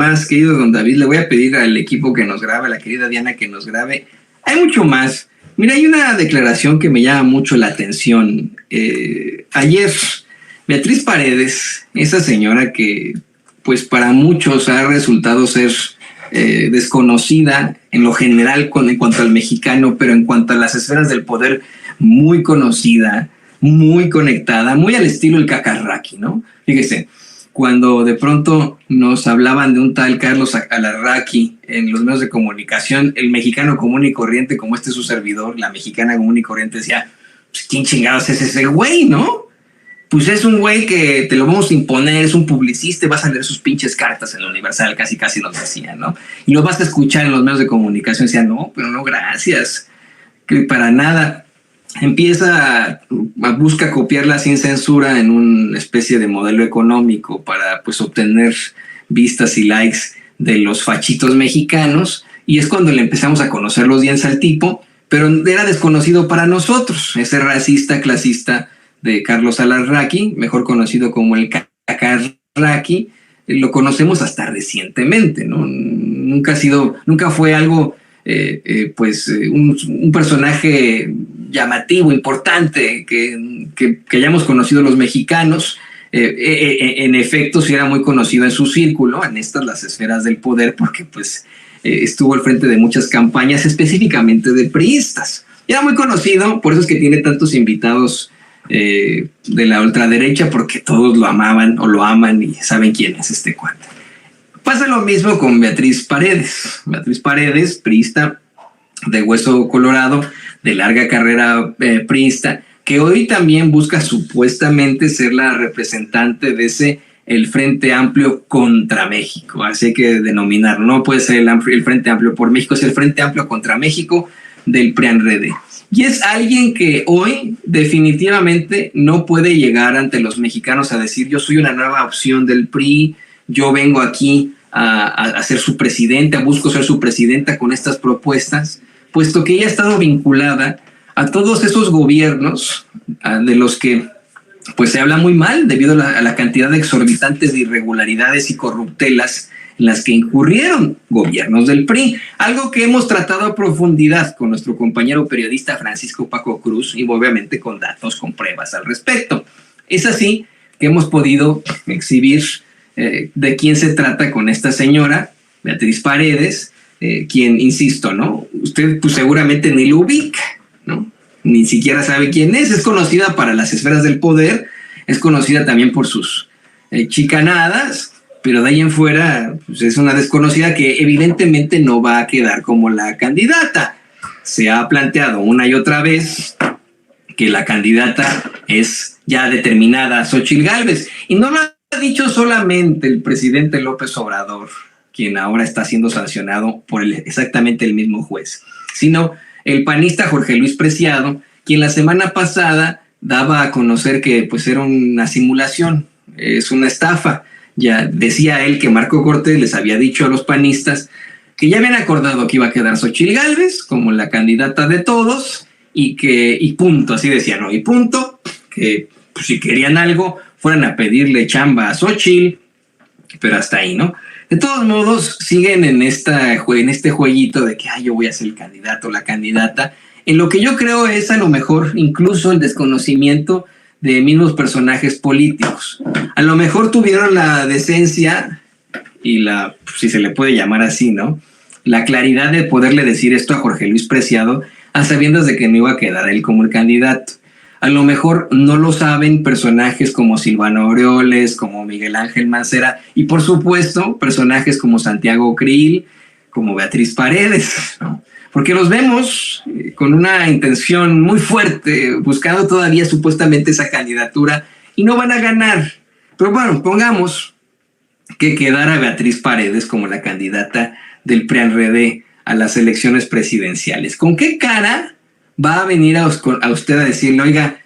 más, querido don David. Le voy a pedir al equipo que nos grabe, a la querida Diana que nos grabe. Hay mucho más. Mira, hay una declaración que me llama mucho la atención. Ayer, Beatriz Paredes, esa señora que, pues para muchos ha resultado ser desconocida en lo general en cuanto al mexicano, pero en cuanto a las esferas del poder, muy conocida, muy conectada, muy al estilo el Cacarraqui, ¿no? Fíjese, cuando de pronto nos hablaban de un tal Carlos Alarraqui en los medios de comunicación, el mexicano común y corriente, como este es su servidor, la mexicana común y corriente, decía, pues, ¿quién chingados es ese güey, no? Pues es un güey que te lo vamos a imponer, es un publicista, vas a leer sus pinches cartas en la Universal, casi nos decían, ¿no? Y lo vas a escuchar en los medios de comunicación, decían, no, pero no, gracias, que para nada. Busca copiarla sin censura en una especie de modelo económico para pues obtener vistas y likes de los fachitos mexicanos, y es cuando le empezamos a conocer los dientes al tipo, pero era desconocido para nosotros, ese racista clasista de Carlos Alarraqui, mejor conocido como el Cacarraqui, lo conocemos hasta recientemente, ¿no? Nunca fue algo un personaje llamativo, importante, que hayamos conocido los mexicanos. En efecto, sí era muy conocido en su círculo, en las esferas del poder, porque pues estuvo al frente de muchas campañas, específicamente de priistas. Era muy conocido, por eso es que tiene tantos invitados de la ultraderecha, porque todos lo amaban o lo aman y saben quién es este cuate. Pasa lo mismo con Beatriz Paredes. Beatriz Paredes, priista de hueso colorado, de larga carrera priista, que hoy también busca supuestamente ser la representante de el Frente Amplio contra México. Así hay que denominarlo. No puede ser el Frente Amplio por México, es el Frente Amplio contra México del PRI-PAN-RD. Y es alguien que hoy definitivamente no puede llegar ante los mexicanos a decir, yo soy una nueva opción del PRI, yo vengo aquí a ser su presidenta, busco ser su presidenta con estas propuestas, puesto que ella ha estado vinculada a todos esos gobiernos de los que pues se habla muy mal debido a la cantidad de exorbitantes de irregularidades y corruptelas en las que incurrieron gobiernos del PRI, algo que hemos tratado a profundidad con nuestro compañero periodista Francisco Paco Cruz y obviamente con datos, con pruebas al respecto. Es así que hemos podido exhibir de quién se trata con esta señora, Beatriz Paredes, quien, insisto, ¿no? Usted pues seguramente ni lo ubica, ¿no? Ni siquiera sabe quién es conocida para las esferas del poder, es conocida también por sus chicanadas, pero de ahí en fuera pues es una desconocida que evidentemente no va a quedar como la candidata. Se ha planteado una y otra vez que la candidata es ya determinada Xóchitl Gálvez, y no lo ha dicho solamente el presidente López Obrador, quien ahora está siendo sancionado por exactamente el mismo juez, sino el panista Jorge Luis Preciado, quien la semana pasada daba a conocer que pues era una simulación, es una estafa. Ya decía él que Marco Cortés les había dicho a los panistas que ya habían acordado que iba a quedar Xóchitl Gálvez como la candidata de todos y punto, así decía, ¿no? Y punto, que pues, si querían algo, fueran a pedirle chamba a Xóchitl, pero hasta ahí, ¿no? De todos modos, siguen en este jueguito de que yo voy a ser el candidato o la candidata, en lo que yo creo es a lo mejor incluso el desconocimiento de mismos personajes políticos. A lo mejor tuvieron la decencia y si se le puede llamar así, ¿no? La claridad de poderle decir esto a Jorge Luis Preciado a sabiendas de que no iba a quedar él como el candidato. A lo mejor no lo saben personajes como Silvano Aureoles, como Miguel Ángel Mancera, y por supuesto personajes como Santiago Krill, como Beatriz Paredes, ¿no? Porque los vemos con una intención muy fuerte, buscando todavía supuestamente esa candidatura, y no van a ganar. Pero bueno, pongamos que quedara Beatriz Paredes como la candidata del PRI-PAN-RD a las elecciones presidenciales. ¿Con qué cara va a venir a usted a decirle, oiga,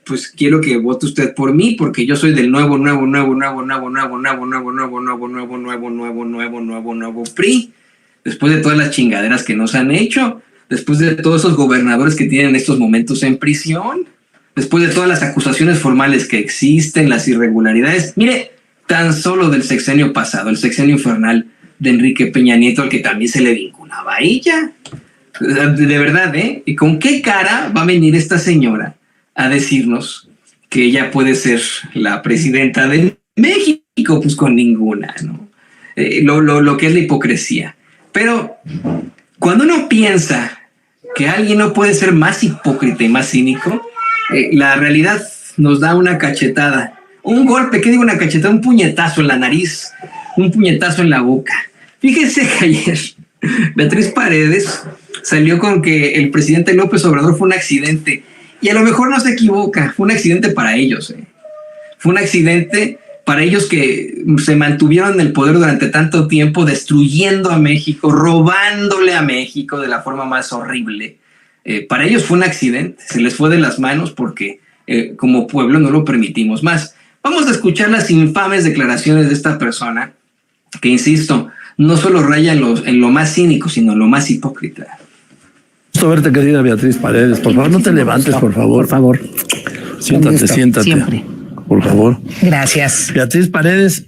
pues quiero que vote usted por mí porque yo soy del nuevo PRI? Después de todas las chingaderas que nos han hecho, después de todos esos gobernadores que tienen en estos momentos en prisión, después de todas las acusaciones formales que existen, las irregularidades. Mire, tan solo del sexenio pasado, el sexenio infernal de Enrique Peña Nieto, al que también se le vinculaba a ella. De verdad, ¿eh? ¿Y con qué cara va a venir esta señora a decirnos que ella puede ser la presidenta de México? Pues con ninguna, ¿no? Lo que es la hipocresía. Pero cuando uno piensa que alguien no puede ser más hipócrita y más cínico, la realidad nos da una cachetada, un golpe, ¿qué digo una cachetada? Un puñetazo en la nariz, un puñetazo en la boca. Fíjense que ayer Beatriz Paredes salió con que el presidente López Obrador fue un accidente, y a lo mejor no se equivoca, fue un accidente para ellos, fue un accidente para ellos que se mantuvieron en el poder durante tanto tiempo, destruyendo a México, robándole a México de la forma más horrible. Para ellos fue un accidente, se les fue de las manos porque como pueblo no lo permitimos más. Vamos a escuchar las infames declaraciones de esta persona que, insisto, no solo raya en lo más cínico, sino en lo más hipócrita. Gusto verte, querida Beatriz Paredes. Por favor, no te levantes, por favor. Por favor. Siéntate, siéntate. Siempre. Por favor. Gracias. Beatriz Paredes,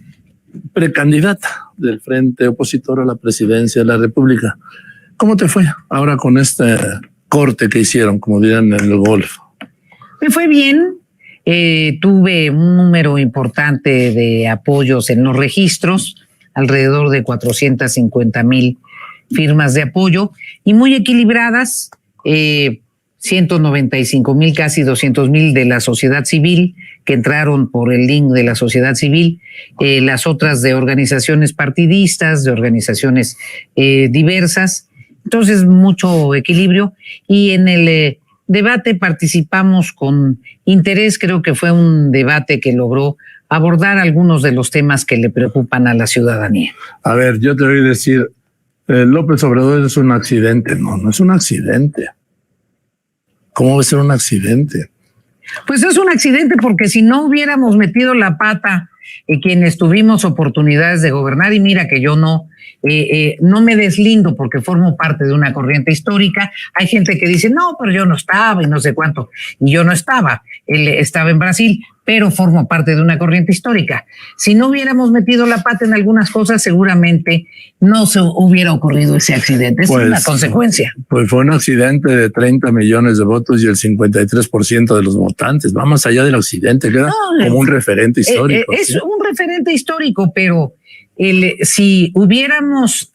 precandidata del Frente Opositor a la presidencia de la República. ¿Cómo te fue ahora con este corte que hicieron, como dirán en el golf? Me fue bien. Tuve un número importante de apoyos en los registros, alrededor de 450,000 firmas de apoyo y muy equilibradas, 195,000, casi 200,000 de la sociedad civil que entraron por el link de la sociedad civil, las otras de organizaciones partidistas, de organizaciones diversas. Entonces, mucho equilibrio, y en el debate participamos con interés. Creo que fue un debate que logró abordar algunos de los temas que le preocupan a la ciudadanía. A ver, yo te voy a decir, López Obrador es un accidente. No es un accidente. ¿Cómo va a ser un accidente? Pues es un accidente porque si no hubiéramos metido la pata quienes tuvimos oportunidades de gobernar, y mira que yo no me deslindo porque formo parte de una corriente histórica. Hay gente que dice, no, pero yo no estaba y no sé cuánto. Y yo no estaba, él estaba en Brasil, pero formo parte de una corriente histórica. Si no hubiéramos metido la pata en algunas cosas, seguramente no se hubiera ocurrido ese accidente. Es una consecuencia. Pues fue un accidente de 30 millones de votos y el 53% de los votantes. Va más allá del accidente, queda como un referente histórico. Es un referente histórico, pero si hubiéramos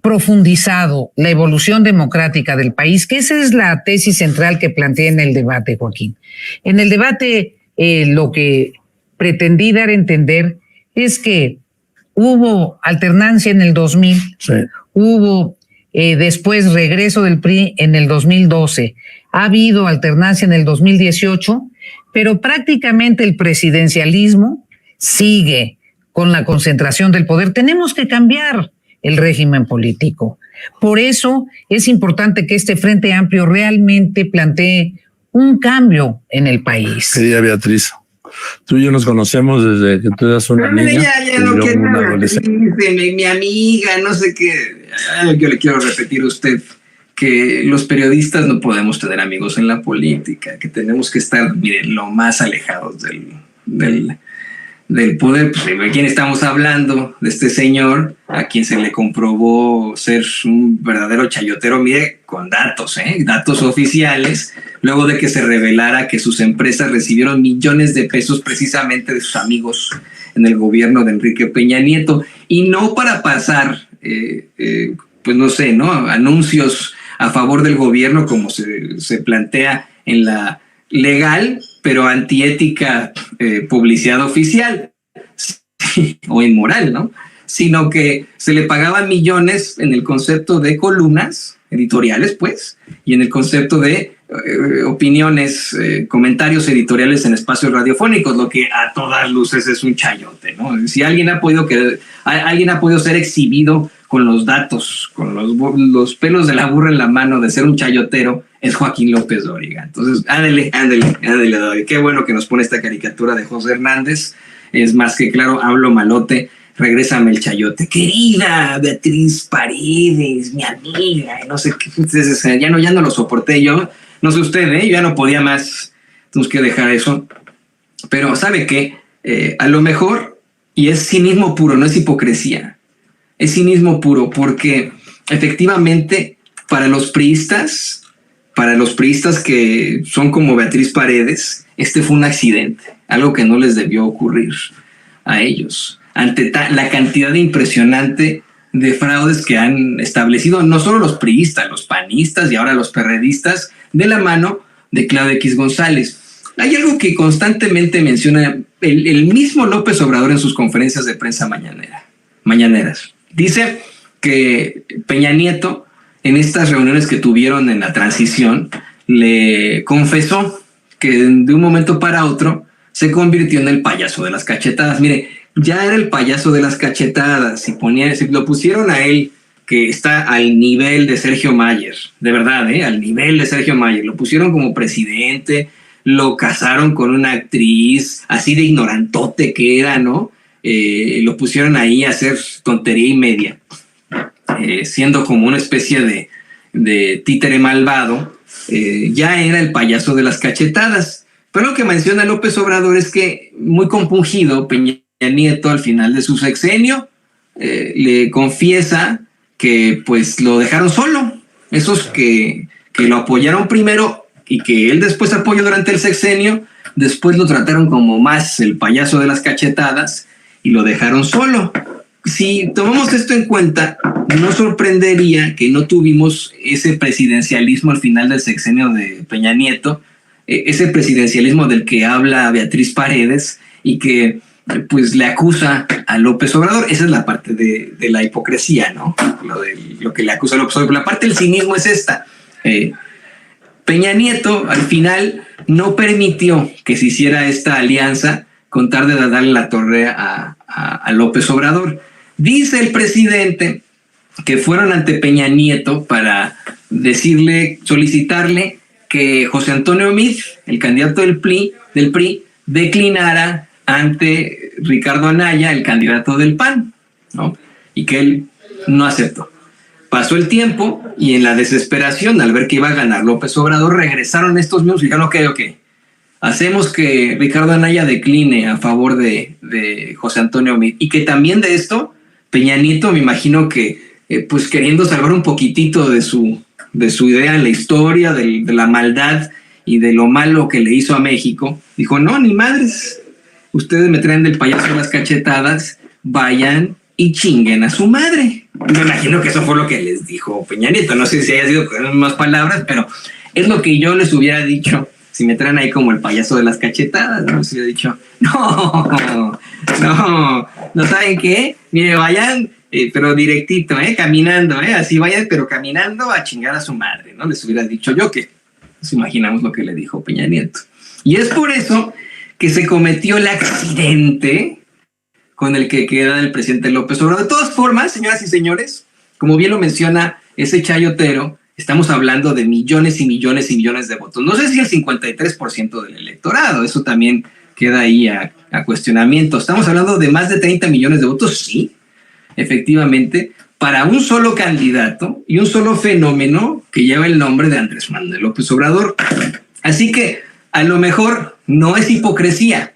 profundizado la evolución democrática del país, que esa es la tesis central que planteé en el debate, Joaquín. En el debate lo que pretendí dar a entender es que hubo alternancia en el 2000, sí. Hubo después regreso del PRI en el 2012, ha habido alternancia en el 2018, pero prácticamente el presidencialismo sigue con la concentración del poder. Tenemos que cambiar el régimen político. Por eso es importante que este Frente Amplio realmente plantee un cambio en el país. Querida Beatriz, tú y yo nos conocemos desde que tú eras una niña. Ya no quiero mi amiga, no sé qué. Yo le quiero repetir a usted que los periodistas no podemos tener amigos en la política, que tenemos que estar, miren, lo más alejados del poder. Pues, ¿de quién estamos hablando? De este señor a quien se le comprobó ser un verdadero chayotero, mire, con datos, datos oficiales, luego de que se revelara que sus empresas recibieron millones de pesos precisamente de sus amigos en el gobierno de Enrique Peña Nieto, y no para pasar, pues no sé, ¿no?, anuncios a favor del gobierno como se plantea en la legal pero antiética publicidad oficial o inmoral, ¿no?, sino que se le pagaban millones en el concepto de columnas editoriales, pues, y en el concepto de opiniones, comentarios editoriales en espacios radiofónicos, lo que a todas luces es un chayote, ¿no? Si alguien ha podido ser exhibido con los datos, con los pelos de la burra en la mano de ser un chayotero, es Joaquín López Dóriga. Entonces, ándele, Dóriga. Qué bueno que nos pone esta caricatura de José Hernández. Es más que claro, hablo malote, regrésame el chayote. Querida Beatriz Paredes, mi amiga, no sé qué, ya no lo soporté yo, no sé usted, yo ya no podía más, tenemos que dejar eso. Pero ¿sabe qué? A lo mejor, Y es cinismo puro, no es hipocresía. Es cinismo puro porque efectivamente para los priistas que son como Beatriz Paredes, este fue un accidente, algo que no les debió ocurrir a ellos. Ante la cantidad impresionante de fraudes que han establecido no solo los priistas, los panistas y ahora los perredistas, de la mano de Claudio X González. Hay algo que constantemente menciona el mismo López Obrador en sus conferencias de prensa mañaneras. Dice que Peña Nieto, en estas reuniones que tuvieron en la transición, le confesó que de un momento para otro se convirtió en el payaso de las cachetadas. Mire, ya era el payaso de las cachetadas. Si lo pusieron a él, que está al nivel de Sergio Mayer, de verdad, al nivel de Sergio Mayer, lo pusieron como presidente, lo casaron con una actriz, así de ignorantote que era, ¿no? Lo pusieron ahí a hacer tontería y media, siendo como una especie de títere malvado, ya era el payaso de las cachetadas. Pero lo que menciona López Obrador es que, muy compungido, Peña Nieto al final de su sexenio le confiesa que pues lo dejaron solo. Esos que lo apoyaron primero y que él después apoyó durante el sexenio, después lo trataron como más el payaso de las cachetadas y lo dejaron solo. Si tomamos esto en cuenta, no sorprendería que no tuvimos ese presidencialismo al final del sexenio de Peña Nieto, ese presidencialismo del que habla Beatriz Paredes y que pues le acusa a López Obrador. Esa es la parte de la hipocresía, ¿no? Lo que le acusa a López Obrador. La parte del cinismo es esta. Peña Nieto al final no permitió que se hiciera esta alianza con tal de darle la torre a López Obrador. Dice el presidente que fueron ante Peña Nieto para solicitarle que José Antonio Meade, el candidato del PRI, declinara ante Ricardo Anaya, el candidato del PAN, ¿no? Y que él no aceptó. Pasó el tiempo y en la desesperación, al ver que iba a ganar López Obrador, regresaron estos mismos y dijeron, ok, hacemos que Ricardo Anaya decline a favor de José Antonio Meade. Y que también de esto, Peña Nieto, me imagino que pues queriendo salvar un poquitito de su idea en la historia, de la maldad y de lo malo que le hizo a México, dijo, no, ni madres, ustedes me traen del payaso de las cachetadas, vayan y chinguen a su madre. Me imagino que eso fue lo que les dijo Peña Nieto. No sé si haya sido con más palabras, pero es lo que yo les hubiera dicho si me traen ahí como el payaso de las cachetadas. No les hubiera dicho, no, ¿saben qué? Mire, vayan, pero directito, caminando, así vayan, pero caminando a chingar a su madre, ¿no? Les hubiera dicho yo que nos imaginamos lo que le dijo Peña Nieto. Y es por eso que se cometió el accidente con el que queda el presidente López Obrador. De todas formas, señoras y señores, como bien lo menciona ese chayotero, estamos hablando de millones y millones y millones de votos. No sé si el 53% del electorado, eso también queda ahí a cuestionamiento. Estamos hablando de más de 30 millones de votos, sí, efectivamente, para un solo candidato y un solo fenómeno que lleva el nombre de Andrés Manuel López Obrador. Así que a lo mejor no es hipocresía,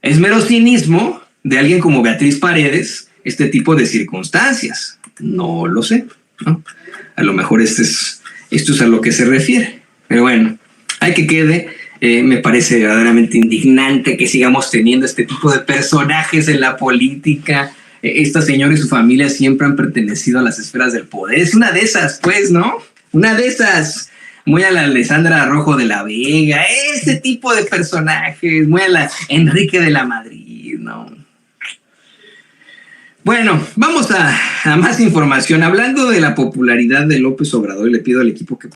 es mero cinismo de alguien como Beatriz Paredes, este tipo de circunstancias. No lo sé, ¿no? A lo mejor esto es a lo que se refiere. Pero bueno, hay que quede. Me parece verdaderamente indignante que sigamos teniendo este tipo de personajes en la política. Esta señora y su familia siempre han pertenecido a las esferas del poder. Es una de esas, pues, ¿no? Una de esas. Muy a la Alessandra Rojo de la Vega, este tipo de personajes, muy a la Enrique de la Madrid, ¿no? Bueno, vamos a más información. Hablando de la popularidad de López Obrador, le pido al equipo que